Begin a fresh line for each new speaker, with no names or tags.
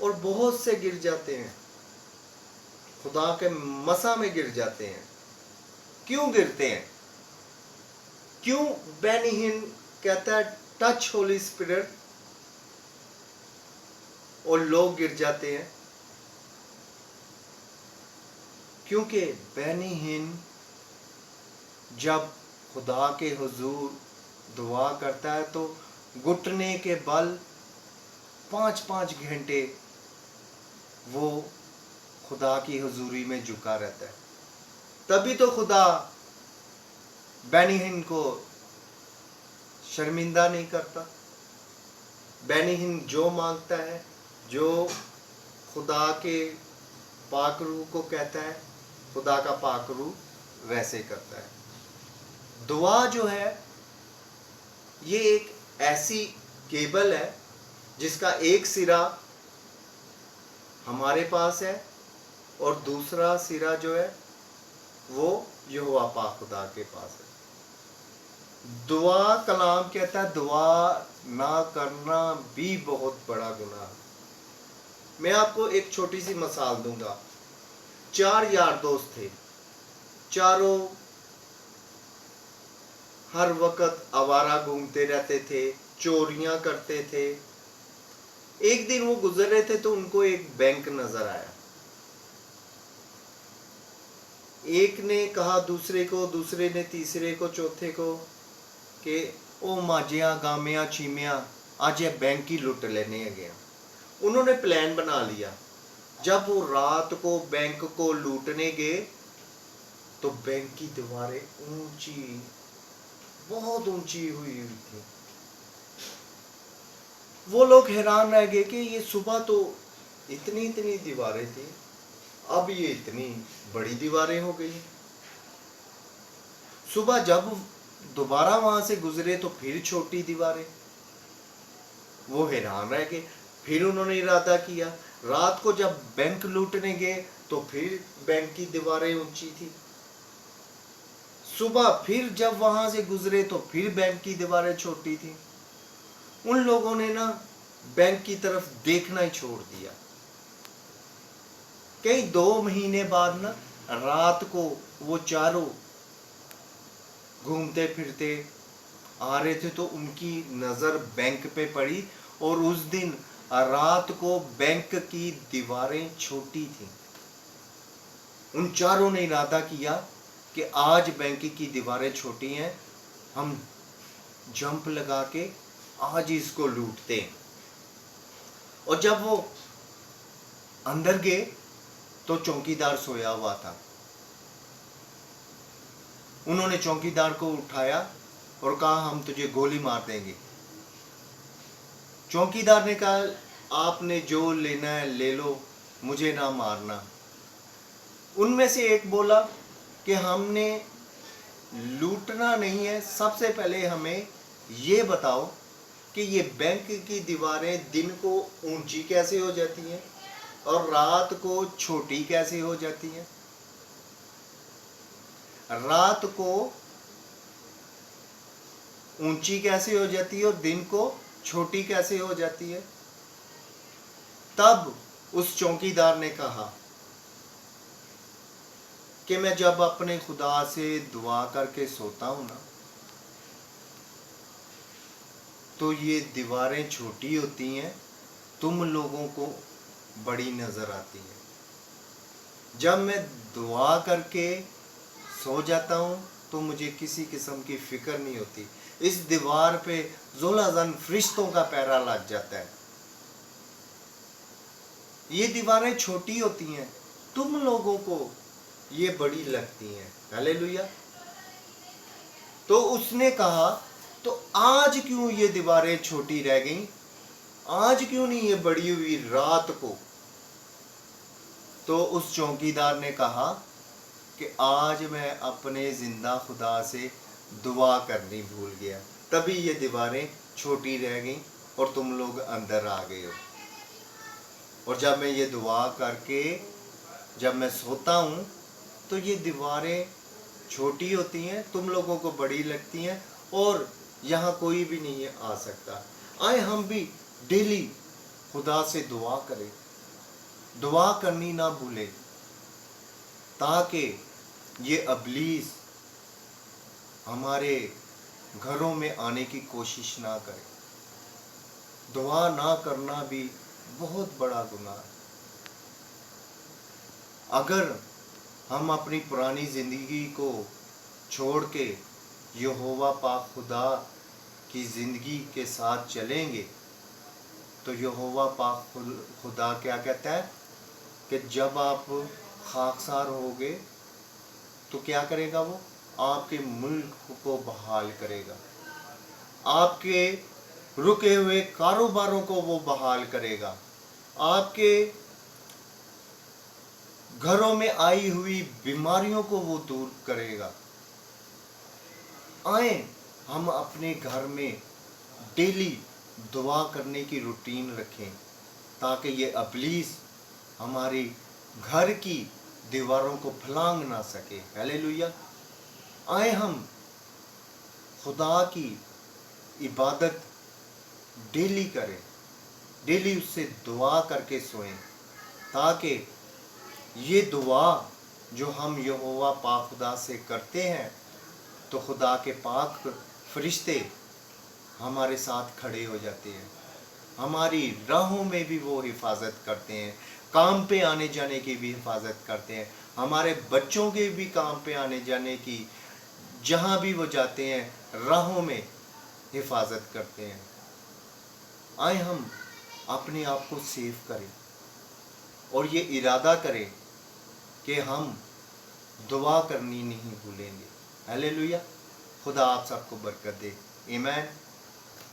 اور بہت سے گر جاتے ہیں، خدا کے مسا میں گر جاتے ہیں۔ کیوں گرتے ہیں؟ کیوں بینی ہن کہتا ہے ٹچ ہولی اسپرٹ اور لوگ گر جاتے ہیں؟ کیونکہ بینی ہن جب خدا کے حضور دعا کرتا ہے تو گھٹنے کے بل 5 گھنٹے وہ خدا کی حضوری میں جھکا رہتا ہے۔ تبھی تو خدا بینی ہن کو شرمندہ نہیں کرتا۔ بینی ہن جو مانگتا ہے، جو خدا کے پاک روح کو کہتا ہے، خدا کا پاک روح ویسے کرتا ہے۔ دعا جو ہے یہ ایک ایسی کیبل ہے جس کا ایک سرا ہمارے پاس ہے اور دوسرا سرا جو ہے وہ یہوہ پاک خدا کے پاس ہے۔ دعا کلام کہتا ہے دعا نہ کرنا بھی بہت بڑا گناہ ہے۔ میں آپ کو ایک چھوٹی سی مثال دوں گا۔ 4 یار دوست تھے، چاروں ہر وقت آوارہ گھومتے رہتے تھے، چوریاں کرتے تھے۔ ایک دن وہ گزر رہے تھے تو ان کو ایک بینک نظر آیا۔ ایک نے کہا دوسرے کو، دوسرے نے تیسرے کو، چوتھے کو کہ او ماجیاں گامیاں چیمیاں آج یہ بینک ہی لٹ لینے گیا۔ انہوں نے پلان بنا لیا۔ جب وہ رات کو بینک کو لوٹنے گئے تو بینک کی دیواریں اونچی، بہت اونچی ہوئی تھی۔ وہ لوگ حیران رہ گئے کہ یہ صبح تو اتنی دیواریں تھیں، اب یہ اتنی بڑی دیواریں ہو گئی۔ صبح جب دوبارہ وہاں سے گزرے تو پھر چھوٹی دیواریں۔ وہ حیران رہ گئے۔ پھر انہوں نے ارادہ کیا، رات کو جب بینک لوٹنے گئے تو پھر بینک کی دیواریں اونچی تھی۔ صبح پھر جب وہاں سے گزرے تو پھر بینک کی دیواریں چھوٹی تھی۔ ان لوگوں نے نا بینک کی طرف دیکھنا ہی چھوڑ دیا۔ کئی 2 مہینے بعد نا رات کو وہ چاروں گھومتے پھرتے آ رہے تھے تو ان کی نظر بینک پہ پڑی اور اس دن رات کو بینک کی دیواریں چھوٹی تھیں۔ ان چاروں نے ارادہ کیا کہ آج بینک کی دیواریں چھوٹی ہیں، ہم جمپ لگا کے آج اس کو لوٹتے ہیں۔ اور جب وہ اندر گئے تو چوکیدار سویا ہوا تھا۔ انہوں نے چوکیدار کو اٹھایا اور کہا ہم تجھے گولی مار دیں گے۔ چوکیدار نے کہا آپ نے جو لینا ہے لے لو، مجھے نہ مارنا۔ ان میں سے ایک بولا کہ ہم نے لوٹنا نہیں ہے، سب سے پہلے ہمیں یہ بتاؤ کہ یہ بینک کی دیواریں دن کو اونچی کیسے ہو جاتی ہیں اور رات کو چھوٹی کیسے ہو جاتی ہیں؟ رات کو اونچی کیسے ہو جاتی ہے اور دن کو چھوٹی کیسے ہو جاتی ہے؟ تب اس چوکیدار نے کہا کہ میں جب اپنے خدا سے دعا کر کے سوتا ہوں نا تو یہ دیواریں چھوٹی ہوتی ہیں، تم لوگوں کو بڑی نظر آتی ہیں۔ جب میں دعا کر کے سو جاتا ہوں تو مجھے کسی قسم کی فکر نہیں ہوتی۔ اس دیوار پہ ذوالحزن فرشتوں کا پہرا لگ جاتا ہے۔ یہ دیواریں چھوٹی ہوتی ہیں، تم لوگوں کو یہ بڑی لگتی ہیں۔ ہلیلویا۔ تو اس نے کہا تو آج کیوں یہ دیواریں چھوٹی رہ گئیں؟ آج کیوں نہیں یہ بڑی ہوئی رات کو؟ تو اس چوکیدار نے کہا کہ آج میں اپنے زندہ خدا سے دعا کرنی بھول گیا، تبھی یہ دیواریں چھوٹی رہ گئیں اور تم لوگ اندر آ گئے ہو۔ اور جب میں یہ دعا کر کے جب میں سوتا ہوں تو یہ دیواریں چھوٹی ہوتی ہیں، تم لوگوں کو بڑی لگتی ہیں اور یہاں کوئی بھی نہیں آ سکتا۔ آئے ہم بھی ڈیلی خدا سے دعا کریں، دعا کرنی نہ بھولے، تاکہ یہ ابلیس ہمارے گھروں میں آنے کی کوشش نہ کرے۔ دعا نہ کرنا بھی بہت بڑا گناہ ہے۔ اگر ہم اپنی پرانی زندگی کو چھوڑ کے یہوہ پاک خدا کی زندگی کے ساتھ چلیں گے تو یہوہ پاک خدا کیا کہتا ہے کہ جب آپ خاکسار ہوگے تو کیا کرے گا؟ وہ آپ کے ملک کو بحال کرے گا، آپ کے رکے ہوئے کاروباروں کو وہ بحال کرے گا، آپ کے گھروں میں آئی ہوئی بیماریوں کو وہ دور کرے گا۔ آئیں ہم اپنے گھر میں ڈیلی دعا کرنے کی روٹین رکھیں، تاکہ یہ ابلیس ہماری گھر کی دیواروں کو پھلانگ نہ سکے۔ ہیلیلویا۔ آئیں ہم خدا کی عبادت ڈیلی کریں، ڈیلی اس سے دعا کر کے سوئیں، تاکہ یہ دعا جو ہم یہوہ پاک خدا سے کرتے ہیں تو خدا کے پاک فرشتے ہمارے ساتھ کھڑے ہو جاتے ہیں، ہماری راہوں میں بھی وہ حفاظت کرتے ہیں، کام پہ آنے جانے کی بھی حفاظت کرتے ہیں، ہمارے بچوں کے بھی کام پہ آنے جانے کی، جہاں بھی وہ جاتے ہیں راہوں میں حفاظت کرتے ہیں۔ آئیں ہم اپنے آپ کو سیف کریں اور یہ ارادہ کریں کہ ہم دعا کرنی نہیں بھولیں گے۔ ہیلیلویا۔ خدا آپ سب کو برکت دے۔ آمین۔